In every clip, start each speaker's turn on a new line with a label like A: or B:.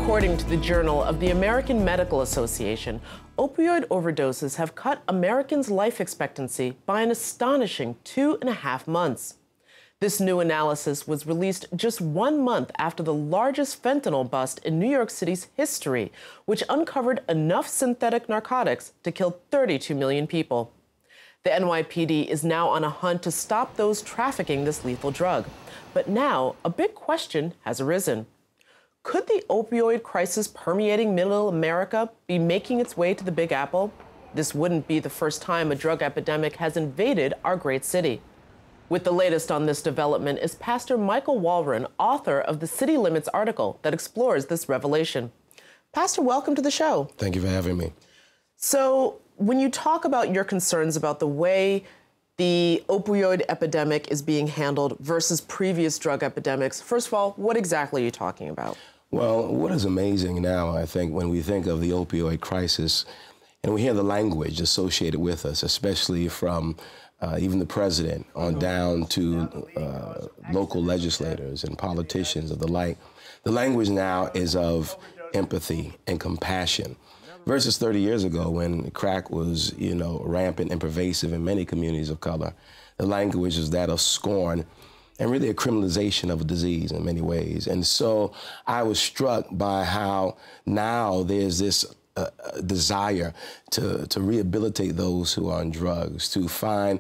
A: According to the Journal of the American Medical Association, opioid overdoses have cut Americans' life expectancy by an astonishing 2.5 months. This new analysis was released just 1 month after the largest fentanyl bust in New York City's history, which uncovered enough synthetic narcotics to kill 32 million people. The NYPD is now on a hunt to stop those trafficking this lethal drug. But now, a big question has arisen. Could the opioid crisis permeating middle America be making its way to the Big Apple? This wouldn't be the first time a drug epidemic has invaded our great city. With the latest on this development is Pastor Michael Walron, author of the City Limits article that explores this revelation. Pastor, welcome to the show.
B: Thank you for having me.
A: So, when you talk about your concerns about the way the opioid epidemic is being handled versus previous drug epidemics, first of all, what exactly are you talking about?
B: Well, what is amazing now, I think, when we think of the opioid crisis and we hear the language associated with us, especially from even the president on down to local legislators and politicians of the like, the language now is of empathy and compassion. Versus 30 years ago when crack was, rampant and pervasive in many communities of color. The language is that of scorn and really a criminalization of a disease in many ways. And so I was struck by how now there's this desire to rehabilitate those who are on drugs, to find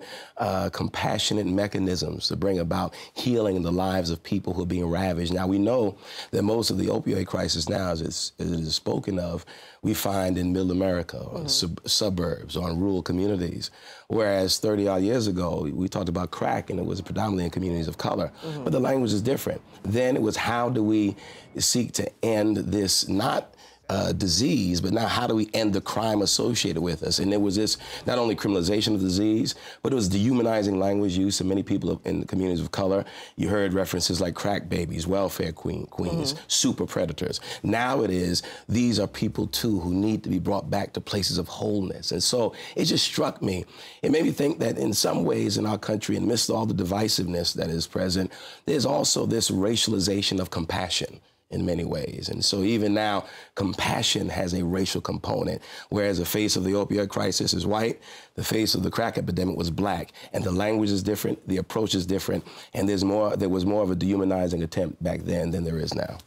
B: compassionate mechanisms to bring about healing in the lives of people who are being ravaged. Now, we know that most of the opioid crisis now, as it is spoken of, we find in middle America, or suburbs, or in rural communities. Whereas 30-odd years ago, we talked about crack, and it was predominantly in communities of color. But the language is different. Then it was, how do we seek to end this, not disease, but now how do we end the crime associated with us? And there was this not only criminalization of disease, but it was dehumanizing language used to many people in the communities of color. You heard references like crack babies, welfare queens, super predators. Now it is, these are people too who need to be brought back to places of wholeness. And so it just struck me. It made me think that in some ways in our country, in the midst of all the divisiveness that is present, there's also this racialization of compassion in many ways. And so even now, compassion has a racial component, whereas the face of the opioid crisis is white, the face of the crack epidemic was black, and the language is different, the approach is different, and there was more of a dehumanizing attempt back then than there is now.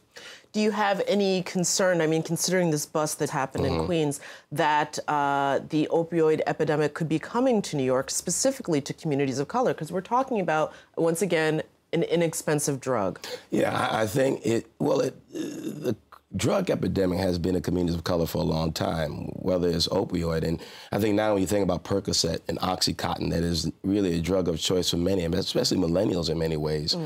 A: Do you have any concern, considering this bust that happened in Queens, that the opioid epidemic could be coming to New York, specifically to communities of color? Because we're talking about, once again, an inexpensive drug. Yeah,
B: I think the drug epidemic has been in communities of color for a long time, whether it's opioid. And I think now when you think about Percocet and Oxycontin, that is really a drug of choice for many, especially millennials in many ways.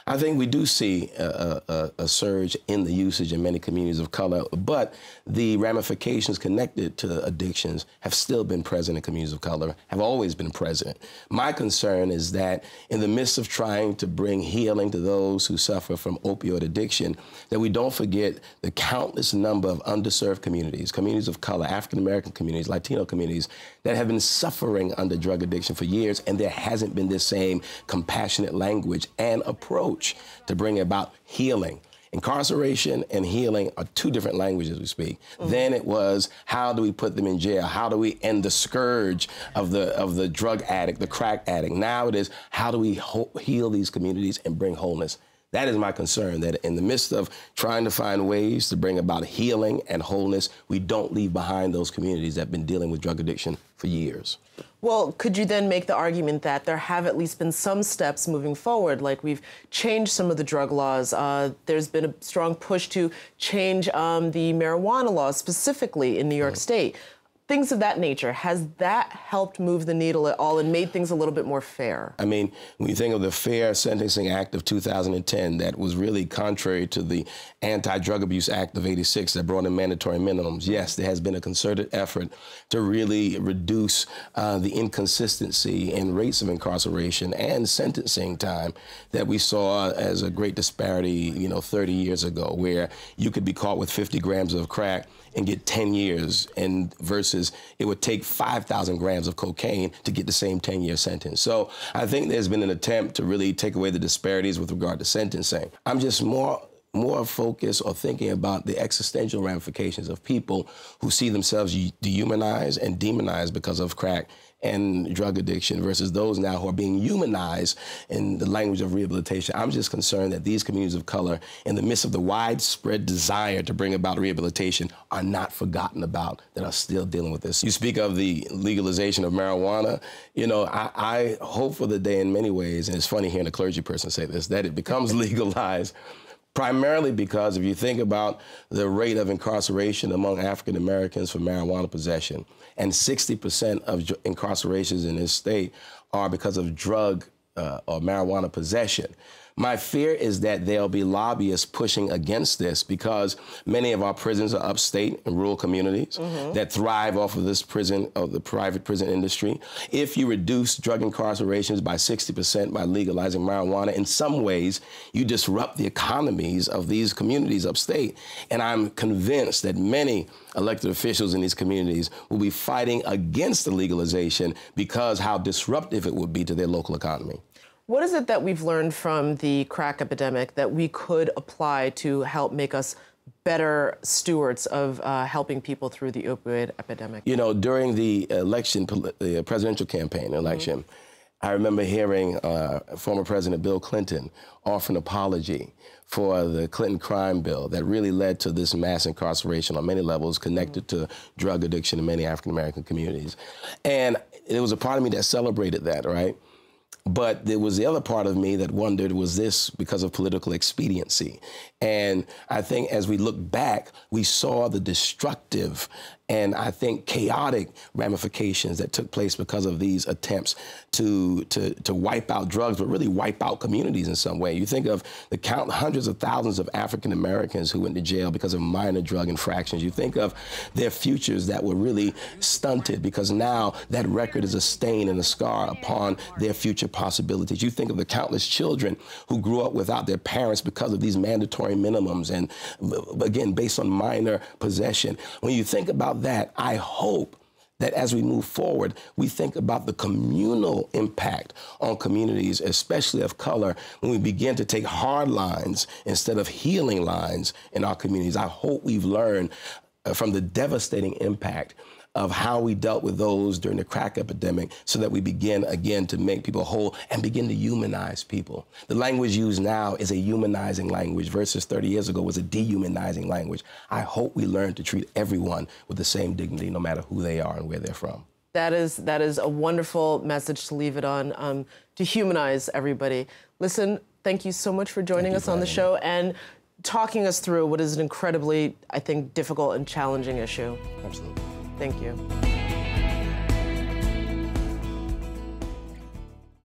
B: I think we do see a surge in the usage in many communities of color, but the ramifications connected to addictions have still been present in communities of color, have always been present. My concern is that in the midst of trying to bring healing to those who suffer from opioid addiction, that we don't forget the countless number of underserved communities, communities of color, African-American communities, Latino communities, that have been suffering under drug addiction for years, and there hasn't been this same compassionate language and approach to bring about healing. Incarceration and healing are two different languages we speak. Then it was, how do we put them in jail? How do we end the scourge of the drug addict, the crack addict? Now it is, how do we heal these communities and bring wholeness? That is my concern, that in the midst of trying to find ways to bring about healing and wholeness, we don't leave behind those communities that have been dealing with drug addiction for years.
A: Well, could you then make the argument that there have at least been some steps moving forward, like we've changed some of the drug laws, there's been a strong push to change the marijuana laws specifically in New York State. Things of that nature. Has that helped move the needle at all and made things a little bit more fair? I
B: mean, when you think of the Fair Sentencing Act of 2010, that was really contrary to the Anti-Drug Abuse Act of '86 that brought in mandatory minimums. Yes, there has been a concerted effort to really reduce the inconsistency in rates of incarceration and sentencing time that we saw as a great disparity, 30 years ago, where you could be caught with 50 grams of crack and get 10 years, and versus it would take 5,000 grams of cocaine to get the same 10-year sentence. So I think there's been an attempt to really take away the disparities with regard to sentencing. I'm just more more focused or thinking about the existential ramifications of people who see themselves dehumanized and demonized because of crack and drug addiction versus those now who are being humanized in the language of rehabilitation. I'm just concerned that these communities of color, in the midst of the widespread desire to bring about rehabilitation, are not forgotten about, that are still dealing with this. You speak of the legalization of marijuana. You know, I hope for the day in many ways, and it's funny hearing a clergy person say this, that it becomes legalized primarily because if you think about the rate of incarceration among African Americans for marijuana possession, and 60% of incarcerations in this state are because of drug or marijuana possession. My fear is that there'll be lobbyists pushing against this because many of our prisons are upstate in rural communities that thrive off of this prison, of the private prison industry. If you reduce drug incarcerations by 60% by legalizing marijuana, in some ways, you disrupt the economies of these communities upstate. And I'm convinced that many elected officials in these communities will be fighting against the legalization because how disruptive it would be to their local economy.
A: What is it that we've learned from the crack epidemic that we could apply to help make us better stewards of helping people through the opioid epidemic? You
B: know, during the election, the presidential campaign election, I remember hearing former President Bill Clinton offer an apology for the Clinton crime bill that really led to this mass incarceration on many levels connected to drug addiction in many African-American communities. And it was a part of me that celebrated that, right? But there was the other part of me that wondered, was this because of political expediency? And I think as we look back, we saw the destructive and I think chaotic ramifications that took place because of these attempts to wipe out drugs, but really wipe out communities in some way. You think of the hundreds of thousands of African Americans who went to jail because of minor drug infractions. You think of their futures that were really stunted because now that record is a stain and a scar upon their future possibilities. You think of the countless children who grew up without their parents because of these mandatory minimums and, again, based on minor possession. When you think about that, I hope that as we move forward, we think about the communal impact on communities, especially of color, when we begin to take hard lines instead of healing lines in our communities. I hope we've learned from the devastating impact of how we dealt with those during the crack epidemic so that we begin again to make people whole and begin to humanize people. The language used now is a humanizing language versus 30 years ago was a dehumanizing language. I hope we learn to treat everyone with the same dignity no matter who they are and where they're from.
A: That is a wonderful message to leave it on, to humanize everybody. Listen, thank you so much for joining us on the show and talking us through what is an incredibly, I think, difficult and challenging issue.
B: Absolutely.
A: Thank you.